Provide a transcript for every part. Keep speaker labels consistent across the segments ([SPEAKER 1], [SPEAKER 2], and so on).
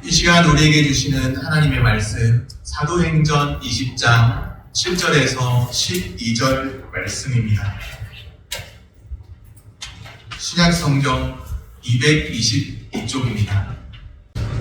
[SPEAKER 1] 이 시간 우리에게 주시는 하나님의 말씀 사도행전 20장 7절에서 12절 말씀입니다. 신약성경 222쪽입니다.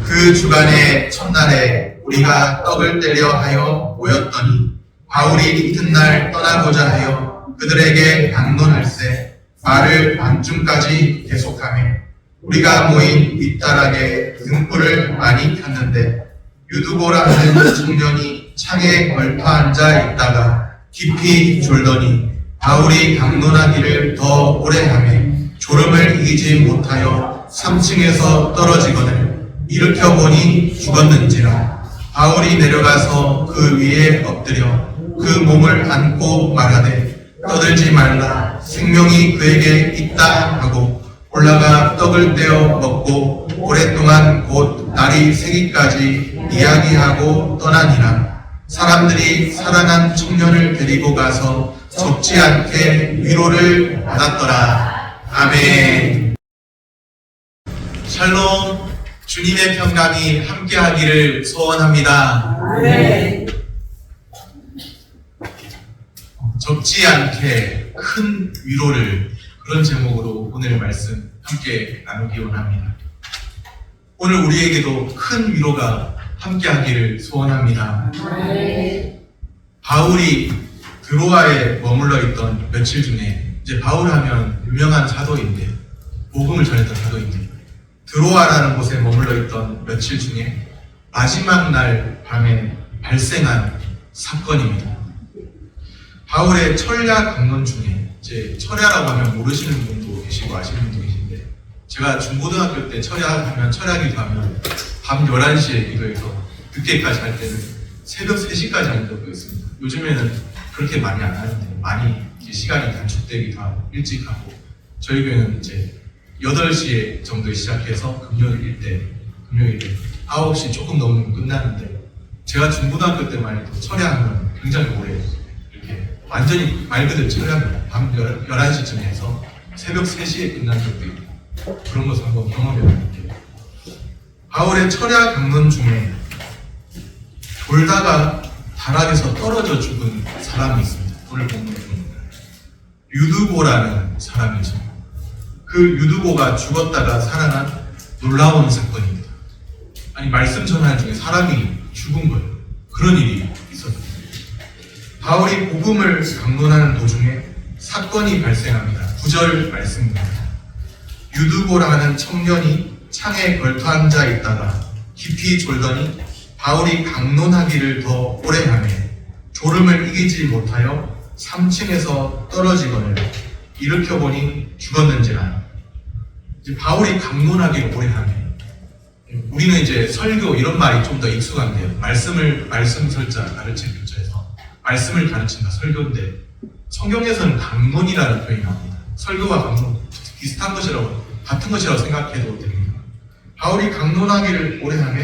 [SPEAKER 1] 그 주간의 첫날에 우리가 떡을 떼려 하여 모였더니 바울이 이튿날 떠나고자 하여 그들에게 강론할세 말을 밤중까지 계속하며 우리가 모인 윗다락에 등불을 많이 폈는데 유두보라 하는 청년이 창에 걸터 앉아 있다가 깊이 졸더니 바울이 강론하기를 더 오래 하며 졸음을 이기지 못하여 3층에서 떨어지거늘 일으켜 보니 죽었는지라. 바울이 내려가서 그 위에 엎드려 그 몸을 안고 말하되 떠들지 말라 생명이 그에게 있다 하고 올라가 떡을 떼어 먹고 오랫동안 곧 날이 새기까지 이야기하고 떠나니라. 사람들이 살아난 청년을 데리고 가서 적지 않게 위로를 받았더라. 아멘. 샬롬. 주님의 평강이 함께하기를 소원합니다.
[SPEAKER 2] 아멘.
[SPEAKER 1] 적지 않게 큰 위로를, 그런 제목으로 오늘 말씀 함께 나누기 원합니다. 오늘 우리에게도 큰 위로가 함께하기를 소원합니다. 바울이 드로아에 머물러 있던 며칠 중에, 이제 바울 하면 유명한 사도인데, 복음을 전했던 사도인데, 드로아라는 곳에 머물러 있던 며칠 중에 마지막 날 밤에 발생한 사건입니다. 바울의 철야 강론 중에, 이제 철야라고 하면 모르시는 분도 계시고 아시는 분도 계신데, 제가 중고등학교 때 철야하면, 철야기도 하면 밤 11시에 기도해서 늦게까지 할 때는 새벽 3시까지 한 적도 있습니다. 요즘에는 그렇게 많이 안 하는데, 많이 이제 시간이 단축되기도 하고 일찍 하고, 저희 교회는 이제 8시에 정도에 시작해서 금요일에 9시 조금 넘으면 끝나는데, 제가 중고등학교 때만 해도 철야하면 굉장히 오래 이렇게 완전히 말 그대로 철야합니다. 밤 11시쯤에 해서 새벽 3시에 끝난 적도 있고, 그런 것을 한번 경험해 볼게요. 바울의 철야 강론 중에 졸다가 다락에서 떨어져 죽은 사람이 있습니다. 오늘 본문에 보면 유두보라는 사람이죠. 그 유두보가 죽었다가 살아난 놀라운 사건입니다. 아니, 말씀 전하는 중에 사람이 죽은 거예요. 그런 일이 있었어요. 바울이 복음을 강론하는 도중에 사건이 발생합니다. 9절 말씀입니다. 유두보라는 청년이 창에 걸터 앉아 있다가 깊이 졸더니 바울이 강론하기를 더 오래 하며 졸음을 이기지 못하여 3층에서 떨어지거늘 일으켜 보니 죽었는지라. 이제 바울이 강론하기를 오래 하며, 우리는 이제 설교 이런 말이 좀 더 익숙한데요. 말씀 설자 가르친 교자에서 말씀을 가르친다 설교인데, 성경에서는 강론이라는 표현이 나옵니다. 설교와 강론 비슷한 것이라고, 같은 것이라고 생각해도 됩니다. 바울이 강론하기를 오래 하며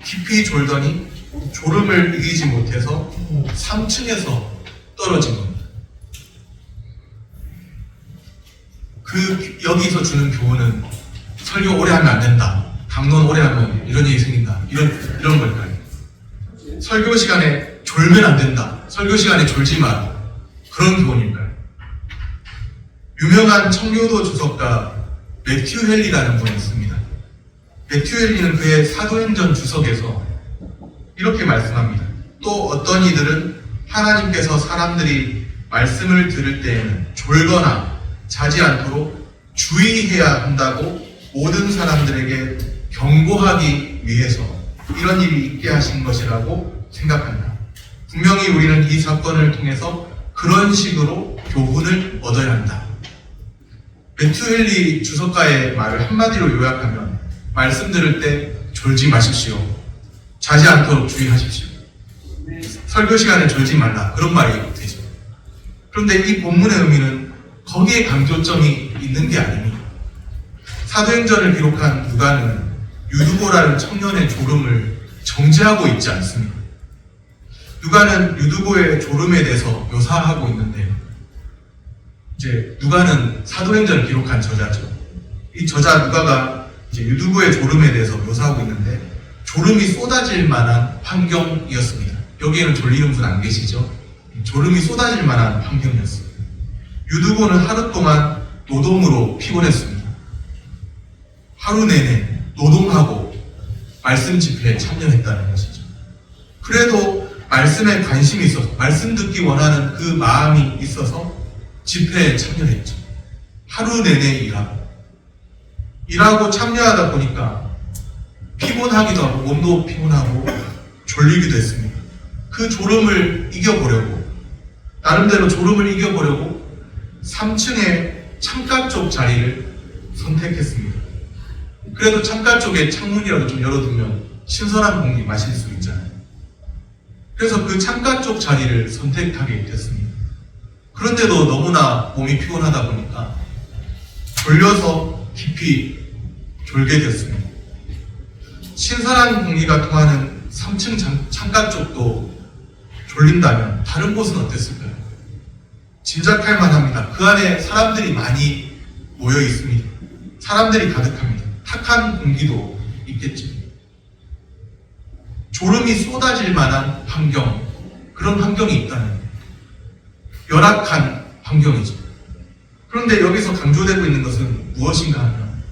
[SPEAKER 1] 깊이 졸더니 졸음을 이기지 못해서 3층에서 떨어진 겁니다. 여기서 주는 교훈은 설교 오래 하면 안 된다, 강론 오래 하면 이런 일이 생긴다, 이런 걸까요? 설교 시간에 졸면 안 된다, 설교 시간에 졸지 마라, 그런 교훈일까요? 유명한 청교도 주석가 매튜 헨리라는 분이 있습니다. 매튜 헨리는 그의 사도행전 주석에서 이렇게 말씀합니다. 또 어떤 이들은 하나님께서 사람들이 말씀을 들을 때에는 졸거나 자지 않도록 주의해야 한다고 모든 사람들에게 경고하기 위해서 이런 일이 있게 하신 것이라고 생각한다. 분명히 우리는 이 사건을 통해서 그런 식으로 교훈을 얻어야 한다. 매튜 헨리 주석가의 말을 한마디로 요약하면, 말씀 들을 때 졸지 마십시오, 자지 않도록 주의하십시오, 설교 시간에 졸지 말라, 그런 말이 되죠. 그런데 이 본문의 의미는 거기에 강조점이 있는 게 아닙니다. 사도행전을 기록한 누가는 유두보라는 청년의 졸음을 정죄하고 있지 않습니다. 누가는 유두보의 졸음에 대해서 묘사하고 있는데, 이제 누가는 사도행전을 기록한 저자죠. 이 저자 누가가 이제 유두보의 졸음에 대해서 묘사하고 있는데, 졸음이 쏟아질 만한 환경이었습니다. 여기에는 졸리는 분 안 계시죠? 졸음이 쏟아질 만한 환경이었습니다. 유두고는 하루 동안 노동으로 피곤했습니다. 하루 내내 노동하고 말씀 집회에 참여했다는 것이죠. 그래도 말씀에 관심이 있어서, 말씀 듣기 원하는 그 마음이 있어서 집회에 참여했죠. 하루 내내 일하고 참여하다 보니까 피곤하기도 하고 몸도 피곤하고 졸리기도 했습니다. 그 졸음을 이겨보려고, 나름대로 졸음을 이겨보려고 3층의 창가 쪽 자리를 선택했습니다. 그래도 창가 쪽에 창문이라도 좀 열어두면 신선한 공기 마실 수 있잖아요. 그래서 그 창가 쪽 자리를 선택하게 됐습니다. 그런데도 너무나 몸이 피곤하다 보니까 졸려서 깊이 졸게 됐습니다. 신선한 공기가 통하는 3층 창가 쪽도 졸린다면 다른 곳은 어땠을까요? 짐작할 만합니다. 그 안에 사람들이 많이 모여 있습니다. 사람들이 가득합니다. 탁한 공기도 있겠죠. 졸음이 쏟아질 만한 환경, 그런 환경이 있다는 열악한 환경이죠. 그런데 여기서 강조되고 있는 것은 무엇인가 하면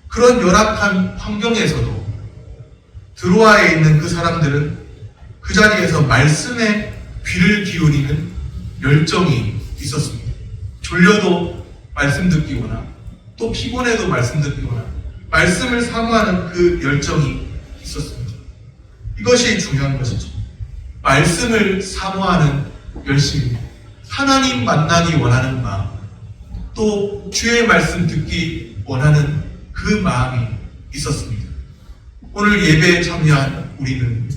[SPEAKER 1] 그런 열악한 환경에서도 드로아에 있는 그 사람들은 그 자리에서 말씀에 귀를 기울이는 열정이 있었습니다. 졸려도 말씀 듣기 원하고 또 피곤해도 말씀 듣기 원하고 말씀을 사모하는 그 열정이 있었습니다. 이것이 중요한 것이죠. 말씀을 사모하는 열심입니다. 하나님 만나기 원하는 마음, 또 주의 말씀 듣기 원하는 그 마음이 있었습니다. 오늘 예배에 참여한 우리는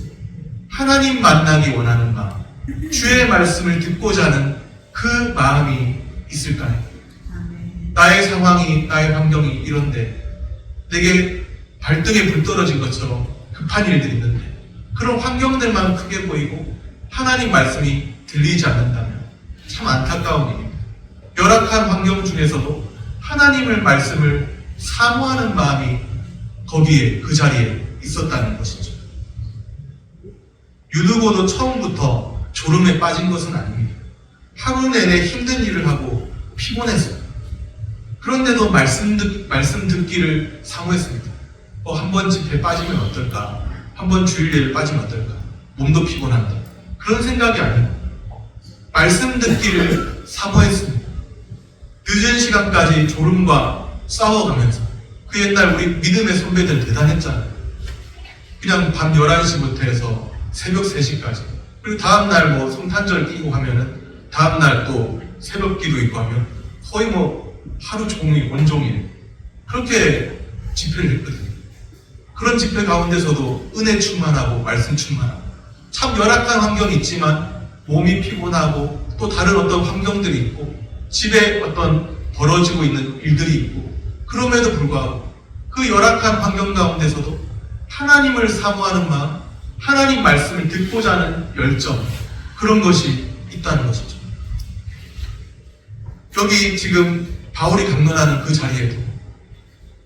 [SPEAKER 1] 하나님 만나기 원하는 마음, 주의 말씀을 듣고자 하는 그 마음이 있을까요? 나의 상황이, 나의 환경이 이런데 내게 발등에 불 떨어진 것처럼 급한 일들이 있는데 그런 환경들만 크게 보이고 하나님 말씀이 들리지 않는다면 참 안타까운 일입니다. 열악한 환경 중에서도 하나님의 말씀을 사모하는 마음이 거기에 그 자리에 있었다는 것이죠. 유두고도 처음부터 졸음에 빠진 것은 아닙니다. 하루 내내 힘든 일을 하고 피곤했어요. 그런데도 말씀 듣기를 사모했습니다. 한 번 집회 빠지면 어떨까? 한 번 주일 예배 빠지면 어떨까? 몸도 피곤한데. 그런 생각이 아니고 말씀 듣기를 사모했습니다. 늦은 시간까지 졸음과 싸워가면서 그 옛날 우리 믿음의 선배들 대단했잖아요. 그냥 밤 11시부터 해서 새벽 3시까지. 그리고 다음날 성탄절 끼고 하면은 다음날 또 새벽 기도 있고 하면 거의 하루 종일, 온종일 그렇게 집회를 했거든요. 그런 집회 가운데서도 은혜 충만하고 말씀 충만하고 참 열악한 환경이 있지만 몸이 피곤하고 또 다른 어떤 환경들이 있고 집에 어떤 벌어지고 있는 일들이 있고 그럼에도 불구하고 그 열악한 환경 가운데서도 하나님을 사모하는 마음, 하나님 말씀을 듣고자 하는 열정, 그런 것이 있다는 것이죠. 여기 지금 바울이 강론하는 그 자리에도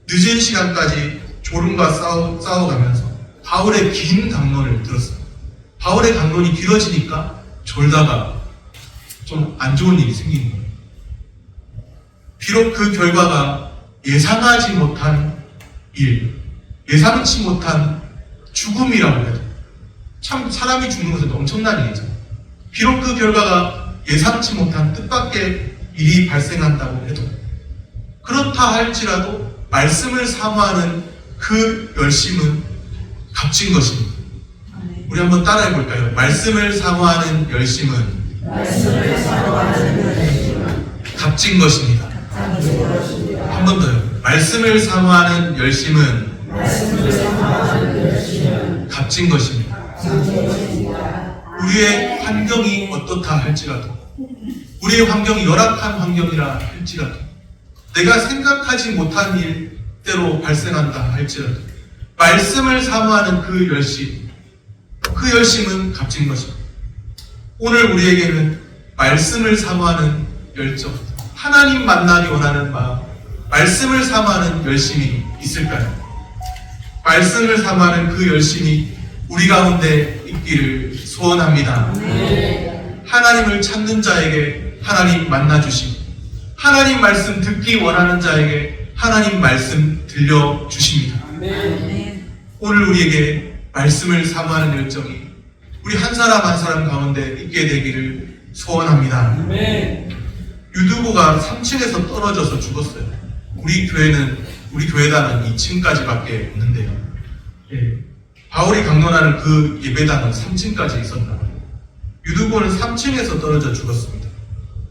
[SPEAKER 1] 늦은 시간까지 졸음과 싸워가면서 바울의 긴 강론을 들었습니다. 바울의 강론이 길어지니까 졸다가 좀 안 좋은 일이 생기는 거예요. 비록 그 결과가 예상하지 못한 일, 예상치 못한 죽음이라고 해도 참 사람이 죽는 것은 엄청난 일이죠. 비록 그 결과가 예상치 못한 뜻밖의 일이 발생한다고 해도 그렇다 할지라도 말씀을 사모하는 그 열심은 값진 것입니다. 우리 한번 따라해 볼까요? 말씀을 사모하는 열심은 값진 것입니다. 한 번 더요. 말씀을 사모하는 열심은 값진 것입니다. 우리의 환경이 어떻다 할지라도, 우리의 환경이 열악한 환경이라 할지라도, 내가 생각하지 못한 일 때로 발생한다 할지라도 말씀을 사모하는 그 열심은 값진 것입니다. 오늘 우리에게는 말씀을 사모하는 열정, 하나님 만나기 원하는 마음, 말씀을 사모하는 열심이 있을까요? 말씀을 사모하는 그 열심이 우리 가운데 있기를 소원합니다. 하나님을 찾는 자에게 하나님 만나주시고 하나님 말씀 듣기 원하는 자에게 하나님 말씀 들려주십니다. 오늘 우리에게 말씀을 사모하는 열정이 우리 한 사람 한 사람 가운데 있게 되기를 소원합니다. 유두고가 3층에서 떨어져서 죽었어요. 우리 교회당은 2층까지밖에 없는데요. 바울이 강론하는 그 예배당은 3층까지 있었나. 유두고는 3층에서 떨어져 죽었습니다.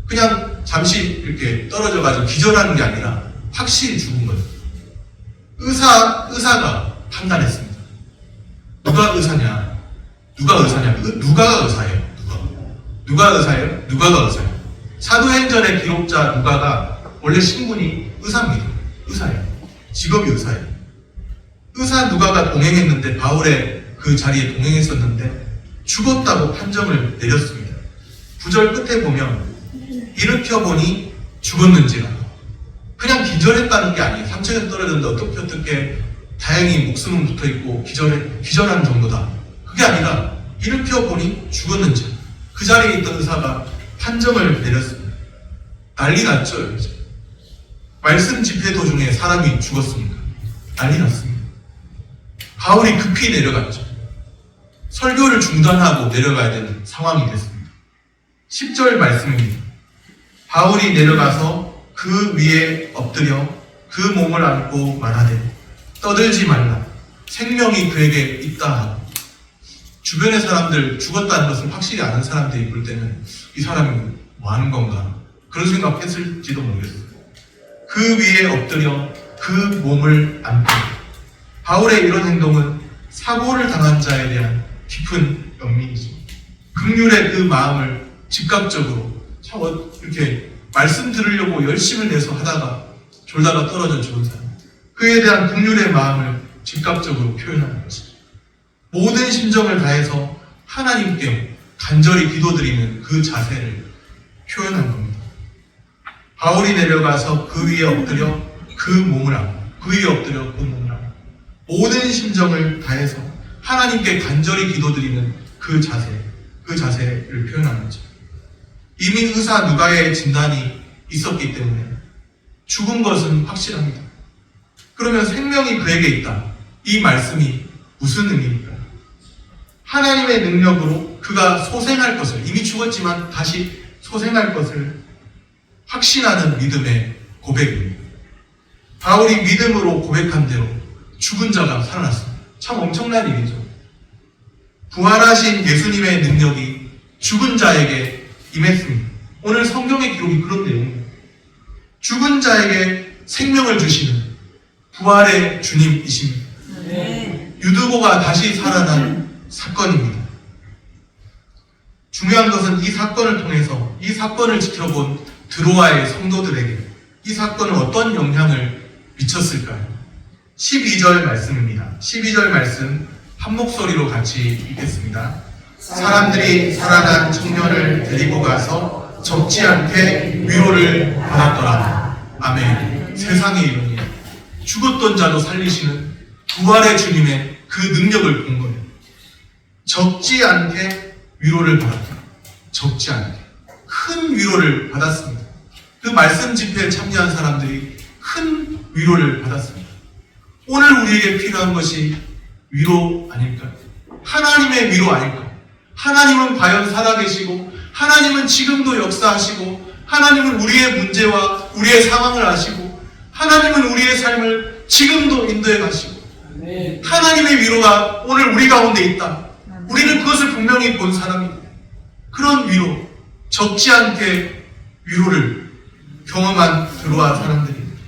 [SPEAKER 1] 그냥 잠시 이렇게 떨어져가지고 기절하는 게 아니라 확실히 죽은 거예요. 의사가 판단했습니다. 누가 의사냐? 누가가 의사예요? 누가가 의사예요? 사도행전의 기록자 누가가 원래 신분이 의사입니다. 의사예요. 직업이 의사예요. 의사 누가가 동행했는데 바울의 그 자리에 동행했었는데 죽었다고 판정을 내렸습니다. 9절 끝에 보면 일으켜보니 죽었는지라. 그냥 기절했다는 게 아니에요. 3층에서 떨어졌는데 어떻게 다행히 목숨은 붙어있고 기절한 정도다. 그게 아니라 일으켜보니 죽었는지 그 자리에 있던 의사가 판정을 내렸습니다. 난리 났죠. 여기서. 말씀 집회 도중에 사람이 죽었습니까? 난리 났습니다. 바울이 급히 내려갔죠. 설교를 중단하고 내려가야 되는 상황이 됐습니다. 10절 말씀입니다. 바울이 내려가서 그 위에 엎드려 그 몸을 안고 말하되 떠들지 말라. 생명이 그에게 있다 하고. 주변의 사람들 죽었다는 것을 확실히 아는 사람들이 볼 때는 이 사람이 뭐 하는 건가 그런 생각했을지도 모르겠어요. 그 위에 엎드려 그 몸을 안고. 바울의 이런 행동은 사고를 당한 자에 대한 깊은 연민이죠. 긍휼의 그 마음을 즉각적으로 이렇게 말씀 들으려고 열심을 내서 하다가 졸다가 떨어져 죽은 사람, 그에 대한 긍휼의 마음을 즉각적으로 표현하는 것이죠. 모든 심정을 다해서 하나님께 간절히 기도드리는 그 자세를 표현한 겁니다. 바울이 내려가서 그 위에 엎드려 그 몸을 안고, 모든 심정을 다해서 하나님께 간절히 기도드리는 그 자세를 표현하는 거죠. 이미 의사 누가의 진단이 있었기 때문에 죽은 것은 확실합니다. 그러면 생명이 그에게 있다. 이 말씀이 무슨 의미입니까? 하나님의 능력으로 그가 소생할 것을, 이미 죽었지만 다시 소생할 것을 확신하는 믿음의 고백입니다. 바울이 믿음으로 고백한 대로 죽은 자가 살아났습니다. 참 엄청난 일이죠. 부활하신 예수님의 능력이 죽은 자에게 임했습니다. 오늘 성경의 기록이 그런 내용입니다. 죽은 자에게 생명을 주시는 부활의 주님이십니다. 유두고가 다시 살아난 사건입니다. 중요한 것은 이 사건을 통해서 이 사건을 지켜본 드로아의 성도들에게 이 사건은 어떤 영향을 미쳤을까요? 12절 말씀입니다. 12절 말씀 한 목소리로 같이 읽겠습니다. 사람들이 살아난 청년을 데리고 가서 적지 않게 위로를 받았더라. 아멘. 세상에 이르니 죽었던 자도 살리시는 부활의 주님의 그 능력을 본 거예요. 적지 않게 위로를 받았다. 적지 않게. 큰 위로를 받았습니다. 그 말씀 집회에 참여한 사람들이 큰 위로를 받았습니다. 오늘 우리에게 필요한 것이 위로 아닐까요? 하나님의 위로 아닐까요? 하나님은 과연 살아계시고 하나님은 지금도 역사하시고 하나님은 우리의 문제와 우리의 상황을 아시고 하나님은 우리의 삶을 지금도 인도해 가시고 하나님의 위로가 오늘 우리 가운데 있다. 우리는 그것을 분명히 본 사람입니다. 그런 위로, 적지 않게 위로를 경험한 드로아 사람들입니다.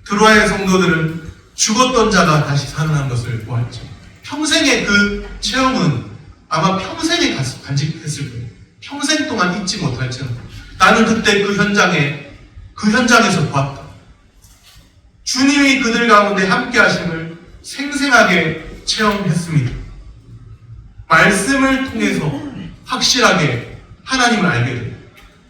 [SPEAKER 1] 드로아의 성도들은 죽었던 자가 다시 살아난 것을 보았죠. 평생의 그 체험은 아마 평생에 간직했을 거예요. 평생 동안 잊지 못할 체험. 나는 그때 그 현장에서 보았다. 주님이 그들 가운데 함께 하심을 생생하게 체험했습니다. 말씀을 통해서 확실하게 하나님을 알게 돼요.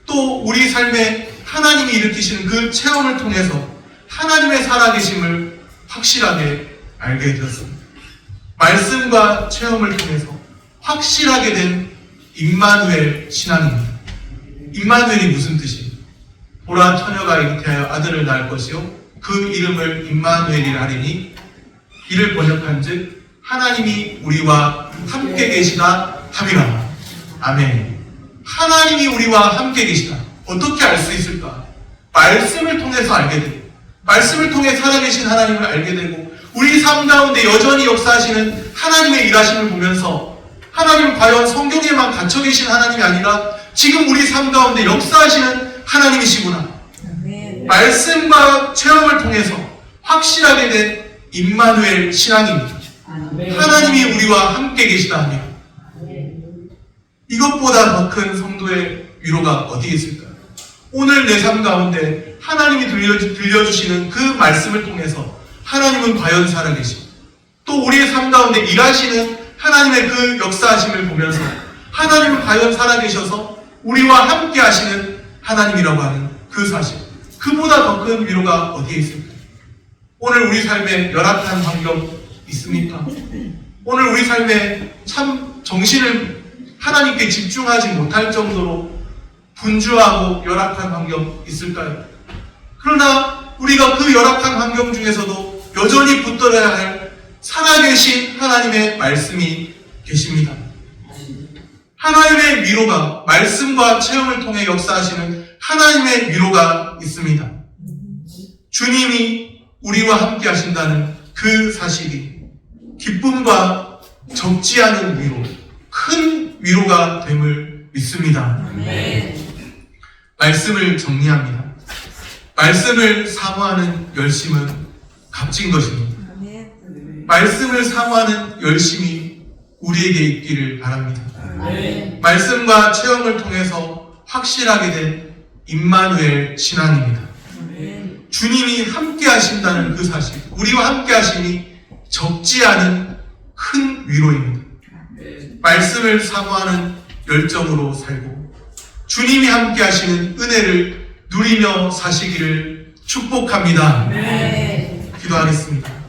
[SPEAKER 1] 또 우리 삶에 하나님이 일으키시는 그 체험을 통해서 하나님의 살아계심을 확실하게 알게 되었습니다. 말씀과 체험을 통해서 확실하게 된 임마누엘 신앙입니다. 임마누엘이 무슨 뜻이에요? 보라 처녀가 잉태하여 아들을 낳을 것이요 그 이름을 임마누엘이라 하리니 이를 번역한즉 하나님이 우리와 함께 계시다 함이라. 아멘. 하나님이 우리와 함께 계시다. 어떻게 알 수 있을까? 말씀을 통해서 알게 되고, 말씀을 통해 살아계신 하나님을 알게 되고, 우리 삶 가운데 여전히 역사하시는 하나님의 일하심을 보면서 하나님은 과연 성경에만 갇혀 계신 하나님이 아니라 지금 우리 삶 가운데 역사하시는 하나님이시구나. 말씀과 체험을 통해서 확실하게 된 임마누엘 신앙입니다. 하나님이 우리와 함께 계시다 하며 이것보다 더 큰 성도의 위로가 어디에 있을까요? 오늘 내 삶 가운데 하나님이 들려주시는 그 말씀을 통해서 하나님은 과연 살아계시고 또 우리의 삶 가운데 일하시는 하나님의 그 역사하심을 보면서 하나님은 과연 살아계셔서 우리와 함께 하시는 하나님이라고 하는 그 사실, 그보다 더 큰 위로가 어디에 있을까요? 오늘 우리 삶에 열악한 환경 있습니까? 오늘 우리 삶에 참 정신을 하나님께 집중하지 못할 정도로 분주하고 열악한 환경 있을까요? 그러나 우리가 그 열악한 환경 중에서도 여전히 붙들어야 할 살아계신 하나님의 말씀이 계십니다. 하나님의 위로가 말씀과 체험을 통해 역사하시는 하나님의 위로가 있습니다. 주님이 우리와 함께 하신다는 그 사실이 기쁨과 적지 않은 위로, 큰 위로가 됨을 믿습니다. 말씀을 정리합니다. 말씀을 사모하는 열심은 값진 것입니다. 말씀을 사모하는 열심이 우리에게 있기를 바랍니다. 말씀과 체험을 통해서 확실하게 된 임마누엘 신앙입니다. 주님이 함께 하신다는 그 사실, 우리와 함께 하심이 적지 않은 큰 위로입니다. 말씀을 사모하는 열정으로 살고 주님이 함께 하시는 은혜를 누리며 사시기를 축복합니다. 기도하겠습니다.